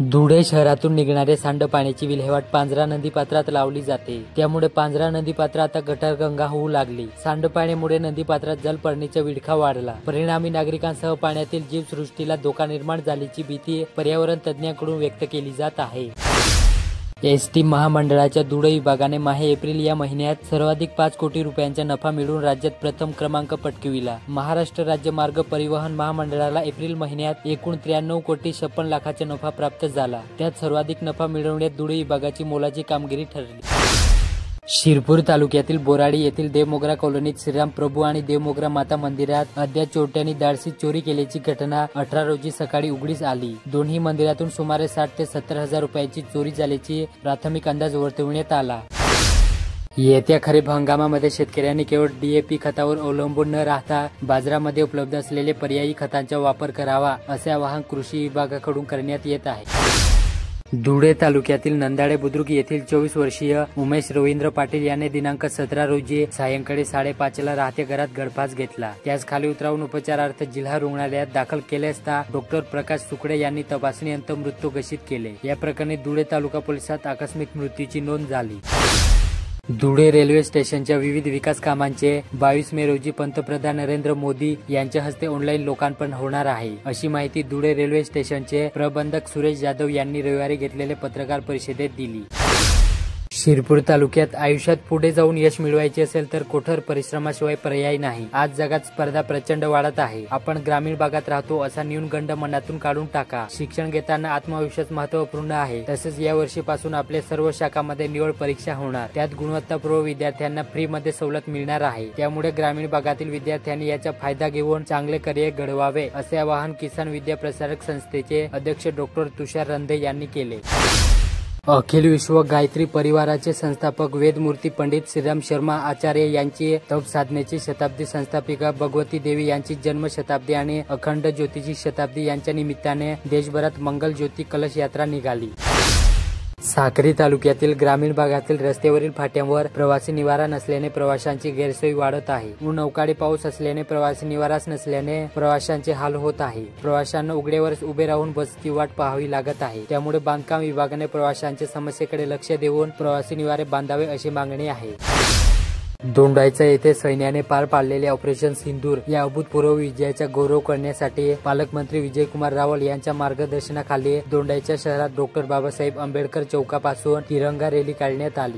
धुळे शहरातून निघणारे सांडपाण्याची विल्हेवाट पांझरा नदीपात्रात लावली जाते। त्यामुळे पांझरा नदीपात्र आता गटारगंगा होऊ लागली। सांडपाण्यामुळे नदीपात्रात जलपर्णीचा विळखा वाढला। परिणामी नागरिकांसह पाण्यातील जीवसृष्टीला धोका निर्माण झाल्याची भीती पर्यावरण तज्ञांकडून व्यक्त केली जात आहे। एसटी महामंडळाच्या धुळे विभागाने माहे-एप्रिल या महिन्यात सर्वाधिक 5 कोटी रुपयांचा नफा मिळवून राज्यात प्रथम क्रमांक पटकाविला। महाराष्ट्र राज्य मार्ग परिवहन महामंडळाला एप्रिल महिन्यात एकूण 93 कोटी 56 लाखाचा नफा प्राप्त झाला। त्यात सर्वाधिक नफा मिळवण्यात धुळे विभागाची मोलाची कामगिरी ठरली। शिरपूर तालुक्यातील बोराडी येथील देवमोगरा कॉलनीत श्रीराम प्रभू आणि देवमोगरा माता मंदिरात अज्ञात चोरट्यांनी धाडसी चोरी केल्याची घटना 18 रोजी सकाळी उघडीस आली। दोन्ही मंदिरातून सुमारे 60 ते 70 हजार रुपयांची चोरी झाल्याची प्राथमिक अंदाज वर्तविण्यात आला। येत्या खरीप हंगामामध्ये शेतकऱ्यांनी केवळ DAP खतावर अवलंबून न राहता बाजारामध्ये उपलब्ध असलेले पर्यायी खतांचा वापर करावा, असे आवाहन कृषी विभागाकडून करण्यात येत आहे। धुळे तालुक्यातील नंदाळे बुद्रुक येथील 24 वर्षीय उमेश रवींद्र पाटील याने दिनांक 17 रोजी सायंकाळी 5:30 ला राहत्या घरात गळफास घेतला। त्यास खाली उतरवून उपचारार्थ जिल्हा रुग्णालयात दाखल केले असता डॉक्टर प्रकाश सुकडे यांनी तपासणीनंतर मृत्यू घोषित केले। या प्रकरणी धुळे तालुका पोलिसात आकस्मिक मृत्यूची नोंद झाली। धुळे रेल्वे स्टेशनच्या विविध विकास कामांचे 22 मे रोजी पंतप्रधान नरेंद्र मोदी यांच्या हस्ते ऑनलाईन लोकार्पण होणार आहे, अशी माहिती धुळे रेल्वे स्टेशनचे प्रबंधक सुरेश जाधव यांनी रविवारी घेतलेल्या पत्रकार परिषदेत दिली। शिरपूर तालुक्यात आयुष्यात पुढे जाऊन यश मिळवायचे असेल तर कठोर परिश्रमाशिवाय पर्याय नाही। आज जगात स्पर्धा प्रचंड वाढत आहे। आपण ग्रामीण भागात राहतो असा न्यूनगंड मनातून काढून टाका। शिक्षण घेताना आत्मविश्वास महत्त्वपूर्ण आहे। तसेच या वर्षीपासून आपल्या सर्व शाखांमध्ये निवड परीक्षा होणार। त्यात गुणवत्तापूर्ण विद्यार्थ्यांना फ्री मध्ये सवलत मिळणार आहे। त्यामुळे ग्रामीण भागातील विद्यार्थ्यांनी याचा फायदा घेऊन चांगले करिअर घडवावे, असे आवाहन किसान विद्या प्रसारक संस्थेचे अध्यक्ष डॉक्टर तुषार रंधे यांनी केले। अखिल विश्व गायत्री परिवाराचे संस्थापक वेदमूर्ती पंडित श्रीराम शर्मा आचार्य यांची तप साधनेची शताब्दी, संस्थापिका भगवती देवी यांची जन्म शताब्दी आणि अखंड ज्योतीची शताब्दी यांच्या निमित्ताने देशभरात मंगल ज्योती कलश यात्रा निघाली। साक्री तालुक्यातील ग्रामीण भागातील रस्त्यावरील फाट्यांवर प्रवासी निवारा नसल्याने प्रवाशांची गैरसोय वाढत आहे। ऊन अवकाळी पाऊस असल्याने प्रवासी निवाराच नसल्याने प्रवाशांचे हाल होत आहे। प्रवाशांना उघड्यावर उभे राहून बसची वाट पाहावी लागत आहे। त्यामुळे बांधकाम विभागाने प्रवाशांच्या समस्येकडे लक्ष देऊन प्रवासी निवारे बांधावे, अशी मागणी आहे। दोंडाईचा येथे सैन्याने पार पाडलेल्या ऑपरेशन सिंदूर या अभूतपूर्व विजयाचा गौरव करण्यासाठी पालकमंत्री विजयकुमार रावल यांच्या मार्गदर्शनाखाली दोंडाईच्या शहरात डॉक्टर बाबासाहेब आंबेडकर चौकापासून तिरंगा रॅली काढण्यात आली।